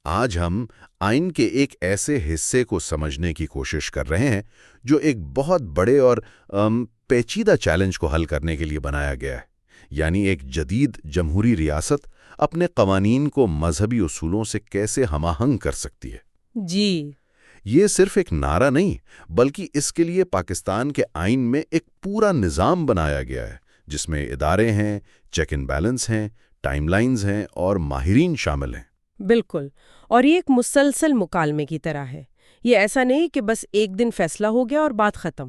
آج ہم آئین کے ایک ایسے حصے کو سمجھنے کی کوشش کر رہے ہیں جو ایک بہت بڑے اور پیچیدہ چیلنج کو حل کرنے کے لیے بنایا گیا ہے، یعنی ایک جدید جمہوری ریاست اپنے قوانین کو مذہبی اصولوں سے کیسے ہم آہنگ کر سکتی ہے۔ جی یہ صرف ایک نعرہ نہیں، بلکہ اس کے لیے پاکستان کے آئین میں ایک پورا نظام بنایا گیا ہے، جس میں ادارے ہیں، چیک اینڈ بیلنس ہیں، ٹائم لائنز ہیں اور ماہرین شامل ہیں۔ بالکل، اور یہ ایک مسلسل مکالمے کی طرح ہے۔ یہ ایسا نہیں کہ بس ایک دن فیصلہ ہو گیا اور بات ختم۔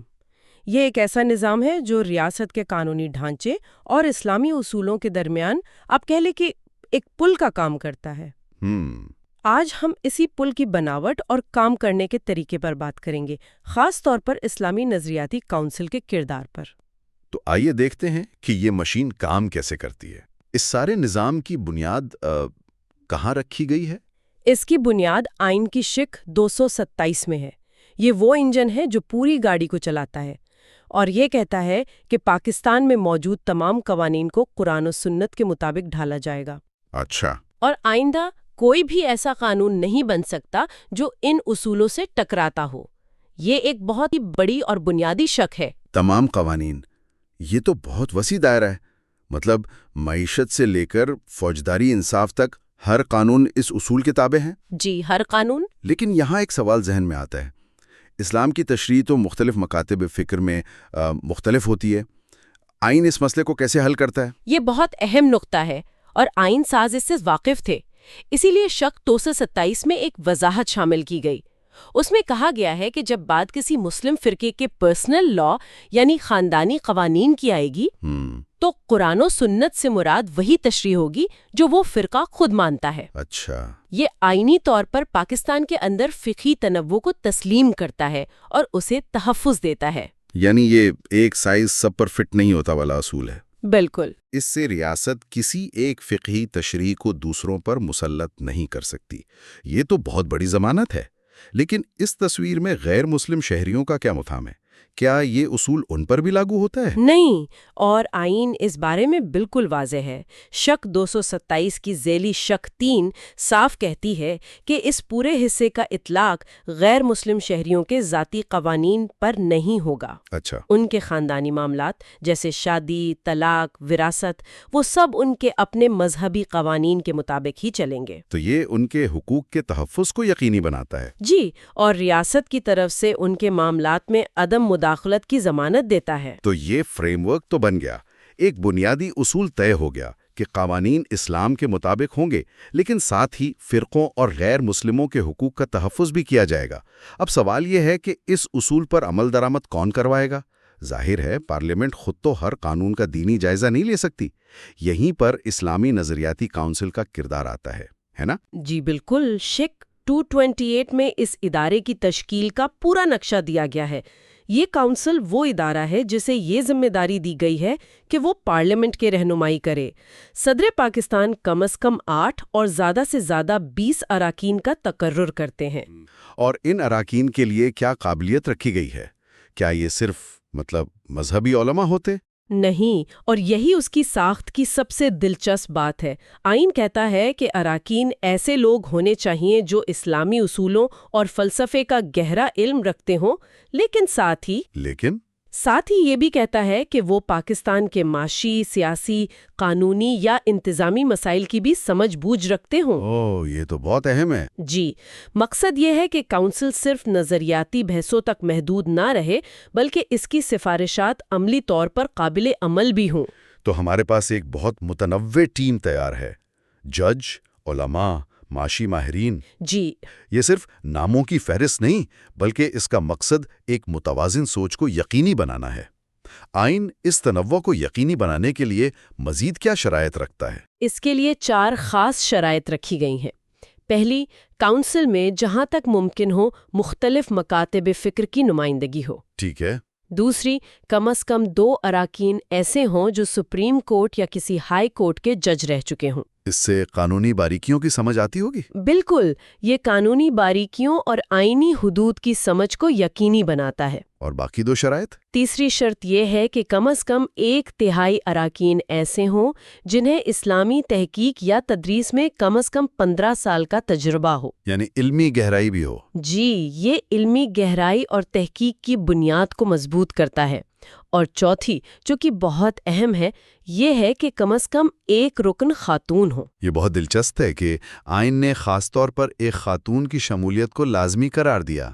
یہ ایک ایسا نظام ہے جو ریاست کے قانونی ڈھانچے اور اسلامی اصولوں کے درمیان آپ کہہ لیں کہ ایک پل کا کام کرتا ہے۔ آج ہم اسی پل کی بناوٹ اور کام کرنے کے طریقے پر بات کریں گے، خاص طور پر اسلامی نظریاتی کونسل کے کردار پر۔ تو آئیے دیکھتے ہیں کہ یہ مشین کام کیسے کرتی ہے۔ اس سارے نظام کی بنیاد کہاں رکھی گئی ہے؟ اس کی بنیاد آئین کی شق 227 میں ہے۔ یہ وہ انجن ہے جو پوری گاڑی کو چلاتا ہے، اور یہ کہتا ہے کہ پاکستان میں موجود تمام قوانین کو قرآن و سنت کے مطابق ڈھالا جائے گا۔ اچھا۔ اور آئندہ کوئی بھی ایسا قانون نہیں بن سکتا جو ان اصولوں سے ٹکراتا ہو۔ یہ ایک بہت ہی بڑی اور بنیادی شق ہے۔ تمام قوانین، یہ تو بہت وسیع دائرہ ہے۔ مطلب معیشت سے لے کر فوجداری انصاف تک ہر قانون اس اصول کے تابع ہیں؟ جی، ہر قانون۔ لیکن یہاں ایک سوال ذہن میں آتا ہے۔ اسلام کی تشریح تو مختلف مکاتب فکر میں مختلف ہوتی ہے۔ آئین اس مسئلے کو کیسے حل کرتا ہے؟ یہ بہت اہم نقطہ ہے، اور آئین ساز اس سے واقف تھے۔ اسی لیے شق 227 میں ایک وضاحت شامل کی گئی۔ اس میں کہا گیا ہے کہ جب بات کسی مسلم فرقے کے پرسنل لا یعنی خاندانی قوانین کی آئے گی تو قرآن و سنت سے مراد وہی تشریح ہوگی جو وہ فرقہ خود مانتا ہے۔ اچھا۔ یہ آئینی طور پر پاکستان کے اندر فقہی تنوع کو تسلیم کرتا ہے اور اسے تحفظ دیتا ہے۔ یعنی یہ ایک سائز سب پر فٹ نہیں ہوتا والا اصول ہے۔ بالکل۔ اس سے ریاست کسی ایک فقہی تشریح کو دوسروں پر مسلط نہیں کر سکتی۔ یہ تو بہت بڑی ضمانت ہے۔ لیکن اس تصویر میں غیر مسلم شہریوں کا کیا مفہوم ہے؟ کیا یہ اصول ان پر بھی لاگو ہوتا ہے؟ نہیں، اور آئین اس بارے میں بالکل واضح ہے۔ شق 227 کی ذیلی شق 3 صاف کہتی ہے کہ اس پورے حصے کا اطلاق غیر مسلم شہریوں کے ذاتی قوانین پر نہیں ہوگا۔ اچھا۔ ان کے خاندانی معاملات جیسے شادی، طلاق، وراثت، وہ سب ان کے اپنے مذہبی قوانین کے مطابق ہی چلیں گے۔ تو یہ ان کے حقوق کے تحفظ کو یقینی بناتا ہے۔ جی، اور ریاست کی طرف سے ان کے معاملات میں عدم مداخلت کی ضمانت دیتا ہے۔ تو یہ فریم ورک تو بن گیا، ایک بنیادی اصول طے ہو گیا کہ قوانین اسلام کے مطابق ہوں گے، لیکن ساتھ ہی فرقوں اور غیر مسلموں کے حقوق کا تحفظ بھی کیا جائے گا۔ اب سوال یہ ہے کہ اس اصول پر عمل درآمد کون کروائے گا؟ ظاہر ہے پارلیمنٹ خود تو ہر قانون کا دینی جائزہ نہیں لے سکتی۔ یہیں پر اسلامی نظریاتی کونسل کا کردار آتا ہے نا؟ جی بالکل۔ شق 228 میں اس ادارے کی تشکیل کا پورا نقشہ دیا گیا ہے۔ یہ کونسل وہ ادارہ ہے جسے یہ ذمہ داری دی گئی ہے کہ وہ پارلیمنٹ کے رہنمائی کرے۔ صدر پاکستان کم از کم 8 اور زیادہ سے زیادہ 20 اراکین کا تقرر کرتے ہیں۔ اور ان اراکین کے لیے کیا قابلیت رکھی گئی ہے؟ کیا یہ صرف مذہبی علماء ہوتے؟ نہیں، اور یہی اس کی ساخت کی سب سے دلچسپ بات ہے۔ آئین کہتا ہے کہ اراکین ایسے لوگ ہونے چاہیے جو اسلامی اصولوں اور فلسفے کا گہرا علم رکھتے ہوں، لیکن ساتھ ہی یہ بھی کہتا ہے کہ وہ پاکستان کے معاشی، سیاسی، قانونی یا انتظامی مسائل کی بھی سمجھ بوجھ رکھتے ہوں۔ یہ تو بہت اہم ہے۔ جی، مقصد یہ ہے کہ کونسل صرف نظریاتی بحثوں تک محدود نہ رہے، بلکہ اس کی سفارشات عملی طور پر قابل عمل بھی ہوں۔ تو ہمارے پاس ایک بہت متنوع ٹیم تیار ہے، جج، علماء، معاشی ماہرین۔ جی، یہ صرف ناموں کی فہرست نہیں، بلکہ اس کا مقصد ایک متوازن سوچ کو یقینی بنانا ہے۔ آئین اس تنوع کو یقینی بنانے کے لیے مزید کیا شرائط رکھتا ہے؟ اس کے لیے 4 خاص شرائط رکھی گئی ہیں۔ پہلی، کونسل میں جہاں تک ممکن ہو مختلف مکاتب فکر کی نمائندگی ہو۔ ٹھیک ہے۔ دوسری، کم از کم 2 اراکین ایسے ہوں جو سپریم کورٹ یا کسی ہائی کورٹ کے جج رہ چکے ہوں۔ اس سے قانونی باریکیوں کی سمجھ آتی ہوگی؟ بالکل، یہ قانونی باریکیوں اور آئینی حدود کی سمجھ کو یقینی بناتا ہے۔ اور باقی دو شرائط؟ تیسری شرط یہ ہے کہ کم از کم 1/3 اراکین ایسے ہوں جنہیں اسلامی تحقیق یا تدریس میں کم از کم 15 سال کا تجربہ ہو۔ یعنی علمی گہرائی بھی ہو۔ جی، یہ علمی گہرائی اور تحقیق کی بنیاد کو مضبوط کرتا ہے۔ اور چوتھی، جو کہ بہت اہم ہے، یہ ہے کہ کم از کم ایک رکن خاتون ہو۔ یہ بہت دلچسپ ہے کہ آئین نے خاص طور پر ایک خاتون کی شمولیت کو لازمی قرار دیا۔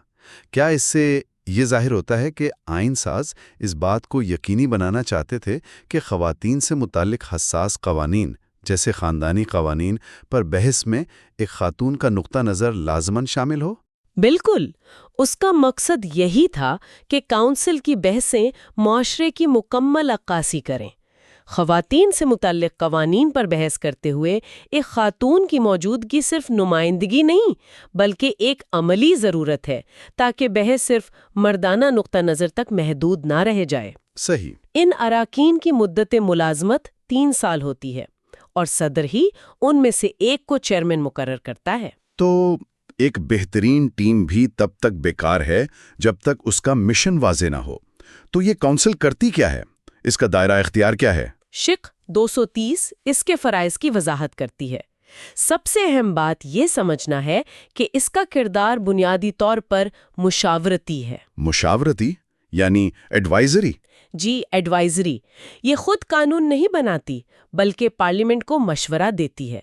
کیا اس سے یہ ظاہر ہوتا ہے کہ آئین ساز اس بات کو یقینی بنانا چاہتے تھے کہ خواتین سے متعلق حساس قوانین جیسے خاندانی قوانین پر بحث میں ایک خاتون کا نقطہ نظر لازماً شامل ہو؟ بالکل، اس کا مقصد یہی تھا کہ کونسل کی بحثیں معاشرے کی مکمل عکاسی کریں۔ خواتین سے متعلق قوانین پر بحث کرتے ہوئے ایک خاتون کی موجودگی صرف نمائندگی نہیں بلکہ ایک عملی ضرورت ہے تاکہ بحث صرف مردانہ نقطہ نظر تک محدود نہ رہ جائے۔ صحیح۔ ان اراکین کی مدت ملازمت 3 سال ہوتی ہے اور صدر ہی ان میں سے ایک کو چیئرمین مقرر کرتا ہے۔ تو ایک بہترین ٹیم بھی تب تک بیکار ہے جب تک اس کا مشن واضح نہ ہو۔ تو یہ کونسل کرتی کیا ہے؟ اس کا دائرہ اختیار کیا ہے؟ شق 230 اس کے فرائض کی وضاحت کرتی ہے۔ سب سے اہم بات یہ سمجھنا ہے کہ اس کا کردار بنیادی طور پر مشاورتی ہے۔ مشاورتی یعنی ایڈوائزری؟ جی، ایڈوائزری۔ یہ خود قانون نہیں بناتی بلکہ پارلیمنٹ کو مشورہ دیتی ہے۔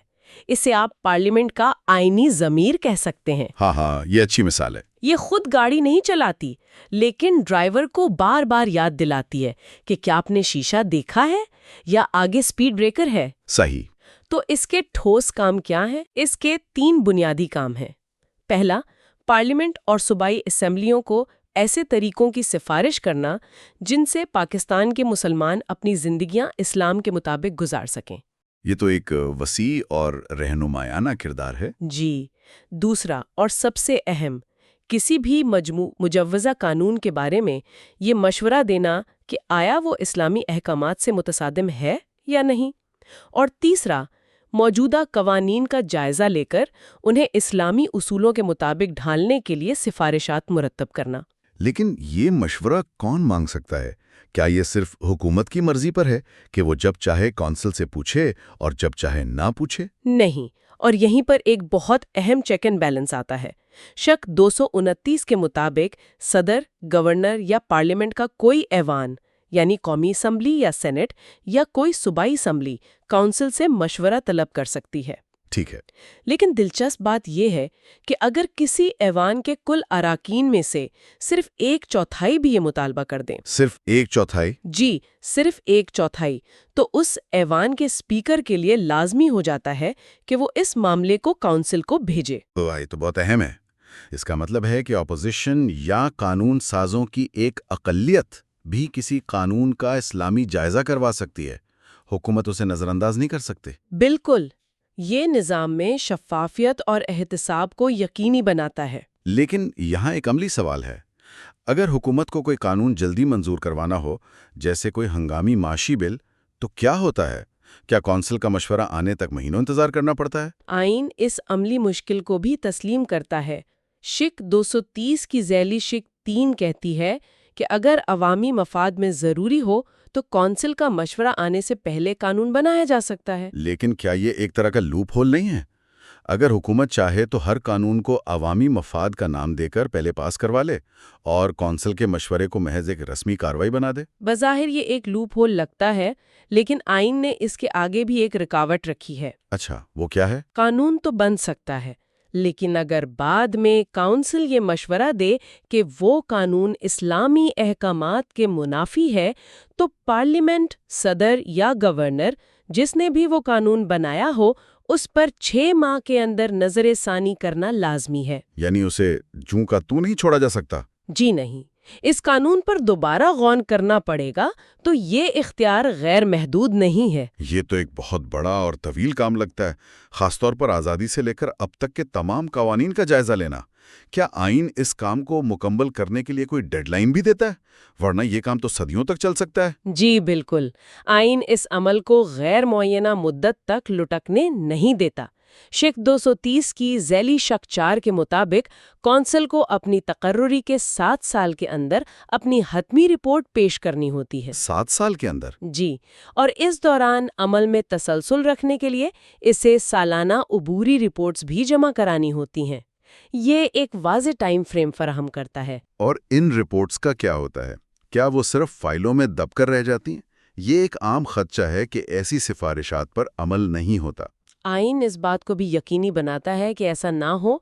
اسے آپ پارلیمنٹ کا آئینی ضمیر کہہ سکتے ہیں۔ ہاں، یہ اچھی مثال ہے۔ یہ خود گاڑی نہیں چلاتی لیکن ڈرائیور کو بار بار یاد دلاتی ہے کہ کیا آپ نے شیشہ دیکھا ہے یا آگے سپیڈ بریکر ہے۔ صحیح۔ تو اس کے ٹھوس کام کیا ہیں؟ اس کے 3 بنیادی کام ہیں۔ پہلا، پارلیمنٹ اور صوبائی اسمبلیوں کو ایسے طریقوں کی سفارش کرنا جن سے پاکستان کے مسلمان اپنی زندگیاں اسلام کے مطابق گزار سکیں۔ یہ تو ایک وسیع اور رہنمایانہ کردار ہے۔ جی۔ دوسرا اور سب سے اہم، کسی بھی مجوزہ قانون کے بارے میں یہ مشورہ دینا کہ آیا وہ اسلامی احکامات سے متصادم ہے یا نہیں۔ اور تیسرا، موجودہ قوانین کا جائزہ لے کر انہیں اسلامی اصولوں کے مطابق ڈھالنے کے لیے سفارشات مرتب کرنا۔ لیکن یہ مشورہ کون مانگ سکتا ہے؟ کیا یہ صرف حکومت کی مرضی پر ہے کہ وہ جب چاہے کونسل سے پوچھے اور جب چاہے نہ پوچھے؟ نہیں، اور یہیں پر ایک بہت اہم چیک اینڈ بیلنس آتا ہے۔ شق 229 کے مطابق صدر، گورنر یا پارلیمنٹ کا کوئی ایوان یعنی قومی اسمبلی یا سینٹ یا کوئی صوبائی اسمبلی کونسل سے مشورہ طلب کر سکتی ہے۔ ٹھیک ہے۔ لیکن دلچسپ بات یہ ہے کہ اگر کسی ایوان کے کل اراکین میں سے صرف 1/4 بھی یہ مطالبہ کر دیں، صرف 1/4؟ جی، صرف 1/4، تو اس ایوان کے اسپیکر کے لیے لازمی ہو جاتا ہے کہ وہ اس معاملے کو کونسل کو بھیجے۔ تو یہ تو بہت اہم ہے۔ اس کا مطلب ہے کہ اپوزیشن یا قانون سازوں کی ایک اقلیت بھی کسی قانون کا اسلامی جائزہ کروا سکتی ہے، حکومت اسے نظر انداز نہیں کر سکتے۔ بالکل، یہ نظام میں شفافیت اور احتساب کو یقینی بناتا ہے۔ لیکن یہاں ایک عملی سوال ہے۔ اگر حکومت کو کوئی قانون جلدی منظور کروانا ہو، جیسے کوئی ہنگامی معاشی بل، تو کیا ہوتا ہے؟ کیا کونسل کا مشورہ آنے تک مہینوں انتظار کرنا پڑتا ہے؟ آئین اس عملی مشکل کو بھی تسلیم کرتا ہے۔ شق 230 کی ذیلی شق 3 کہتی ہے کہ اگر عوامی مفاد میں ضروری ہو تو کونسل کا مشورہ آنے سے پہلے قانون بنایا جا سکتا ہے۔ لیکن کیا یہ ایک طرح کا لوپ ہول نہیں ہے؟ اگر حکومت چاہے تو ہر قانون کو عوامی مفاد کا نام دے کر پہلے پاس کروا لے اور کونسل کے مشورے کو محض ایک رسمی کارروائی بنا دے۔ بظاہر یہ ایک لوپ ہول لگتا ہے، لیکن آئین نے اس کے آگے بھی ایک رکاوٹ رکھی ہے۔ اچھا، وہ کیا ہے؟ قانون تو بن سکتا ہے، لیکن اگر بعد میں کونسل یہ مشورہ دے کہ وہ قانون اسلامی احکامات کے منافی ہے، تو پارلیمنٹ، صدر یا گورنر جس نے بھی وہ قانون بنایا ہو اس پر 6 ماہ کے اندر نظر ثانی کرنا لازمی ہے۔ یعنی اسے جوں کا تو نہیں چھوڑا جا سکتا؟ جی نہیں، اس قانون پر دوبارہ غور کرنا پڑے گا تو یہ اختیار غیر محدود نہیں ہے۔ یہ تو ایک بہت بڑا اور طویل کام لگتا ہے، خاص طور پر آزادی سے لے کر اب تک کے تمام قوانین کا جائزہ لینا۔ کیا آئین اس کام کو مکمل کرنے کے لیے کوئی ڈیڈ لائن بھی دیتا ہے؟ ورنہ یہ کام تو صدیوں تک چل سکتا ہے۔ جی بالکل، آئین اس عمل کو غیر معینہ مدت تک لٹکنے نہیں دیتا۔ شق 230 کی ذیلی شق 4 کے مطابق کونسل کو اپنی تقرری کے 7 سال کے اندر اپنی حتمی رپورٹ پیش کرنی ہوتی ہے۔ 7 سال کے اندر؟ جی، اور اس دوران عمل میں تسلسل رکھنے کے لیے اسے سالانہ عبوری رپورٹس بھی جمع کرانی ہوتی ہیں۔ یہ ایک واضح ٹائم فریم فراہم کرتا ہے۔ اور ان رپورٹس کا کیا ہوتا ہے؟ کیا وہ صرف فائلوں میں دب کر رہ جاتی ہیں؟ یہ ایک عام خدشہ ہے کہ ایسی سفارشات پر عمل نہیں ہوتا۔ آئین اس بات کو بھی یقینی بناتا ہے کہ ایسا نہ ہو۔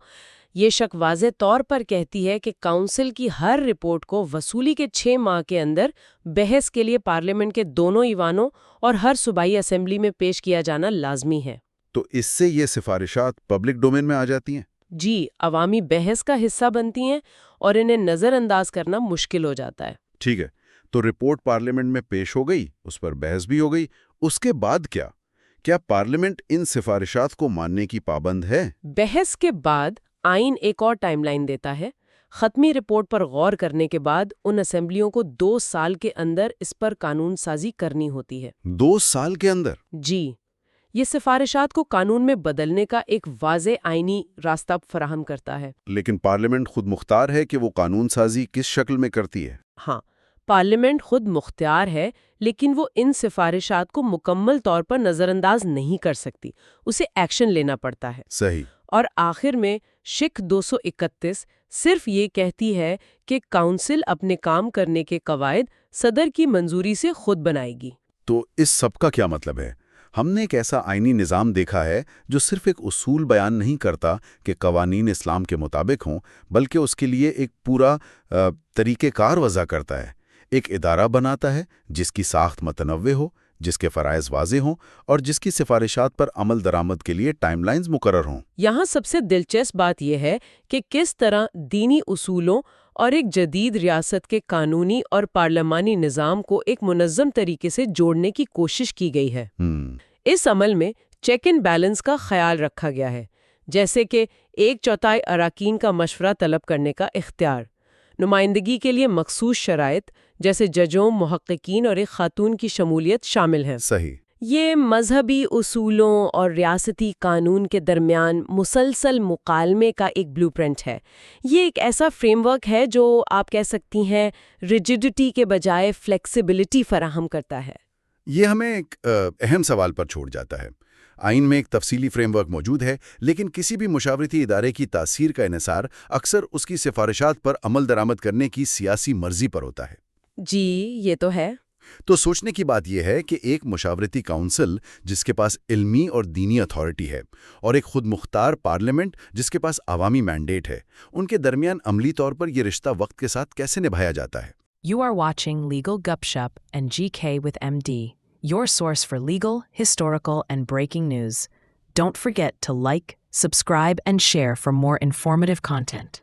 یہ شق واضح طور پر کہتی ہے کہ کونسل کی ہر رپورٹ کو وصولی کے 6 ماہ کے اندر بحث کے لیے پارلیمنٹ کے دونوں ایوانوں اور ہر صوبائی اسمبلی میں پیش کیا جانا لازمی ہے۔ تو اس سے یہ سفارشات پبلک ڈومین میں آ جاتی ہیں؟ جی، عوامی بحث کا حصہ بنتی ہیں اور انہیں نظر انداز کرنا مشکل ہو جاتا ہے۔ ٹھیک ہے، تو رپورٹ پارلیمنٹ میں پیش ہو گئی، اس پر بحث بھی ہو گئی، اس کے بعد کیا؟ کیا پارلیمنٹ ان سفارشات کو ماننے کی پابند ہے؟ بحث کے بعد آئین ایک اور ٹائم لائن دیتا ہے۔ ختمی رپورٹ پر غور کرنے کے بعد ان اسمبلیوں کو 2 سال کے اندر اس پر قانون سازی کرنی ہوتی ہے۔ 2 سال کے اندر؟ جی، یہ سفارشات کو قانون میں بدلنے کا ایک واضح آئینی راستہ فراہم کرتا ہے۔ لیکن پارلیمنٹ خود مختار ہے کہ وہ قانون سازی کس شکل میں کرتی ہے؟ ہاں، پارلیمنٹ خود مختار ہے، لیکن وہ ان سفارشات کو مکمل طور پر نظر انداز نہیں کر سکتی، اسے ایکشن لینا پڑتا ہے۔ صحیح۔ اور آخر میں شق 231 صرف یہ کہتی ہے کہ کونسل اپنے کام کرنے کے قواعد صدر کی منظوری سے خود بنائے گی۔ تو اس سب کا کیا مطلب ہے؟ ہم نے ایک ایسا آئینی نظام دیکھا ہے جو صرف ایک اصول بیان نہیں کرتا کہ قوانین اسلام کے مطابق ہوں، بلکہ اس کے لیے ایک پورا طریقہ کار وضع کرتا ہے۔ ایک ادارہ بناتا ہے جس کی ساخت متنوع ہو، جس کے فرائض واضح ہوں اور جس کی سفارشات پر عمل درآمد کے لیے ٹائم لائنز مقرر ہوں۔ یہاں سب سے دلچسپ بات یہ ہے کہ کس طرح دینی اصولوں اور ایک جدید ریاست کے قانونی اور پارلیمانی نظام کو ایک منظم طریقے سے جوڑنے کی کوشش کی گئی ہے۔ اس عمل میں چیک اینڈ بیلنس کا خیال رکھا گیا ہے، جیسے کہ 1/4 اراکین کا مشورہ طلب کرنے کا اختیار، نمائندگی کے لیے مخصوص شرائط جیسے ججوں، محققین اور ایک خاتون کی شمولیت شامل ہیں۔ صحیح۔ یہ مذہبی اصولوں اور ریاستی قانون کے درمیان مسلسل مکالمے کا ایک بلو پرنٹ ہے۔ یہ ایک ایسا فریم ورک ہے جو آپ کہہ سکتی ہیں ریجڈٹی کے بجائے فلیکسیبلٹی فراہم کرتا ہے۔ یہ ہمیں ایک اہم سوال پر چھوڑ جاتا ہے۔ آئین میں ایک تفصیلی فریم ورک موجود ہے، لیکن کسی بھی مشاورتی ادارے کی تاثیر کا انحصار اکثر اس کی سفارشات پر عمل درآمد کرنے کی سیاسی مرضی پر ہوتا ہے۔ جی، یہ تو ہے۔ تو سوچنے کی بات یہ ہے کہ ایک مشاورتی کونسل جس کے پاس علمی اور دینی اتھارٹی ہے، اور ایک خود مختار پارلیمنٹ جس کے پاس عوامی مینڈیٹ ہے، ان کے درمیان عملی طور پر یہ رشتہ وقت کے ساتھ کیسے نبھایا جاتا ہے؟ You are watching Legal Gupshup and GK with MD, your source for legal, historical, and breaking news. Don't forget to like, subscribe, and share for more informative content.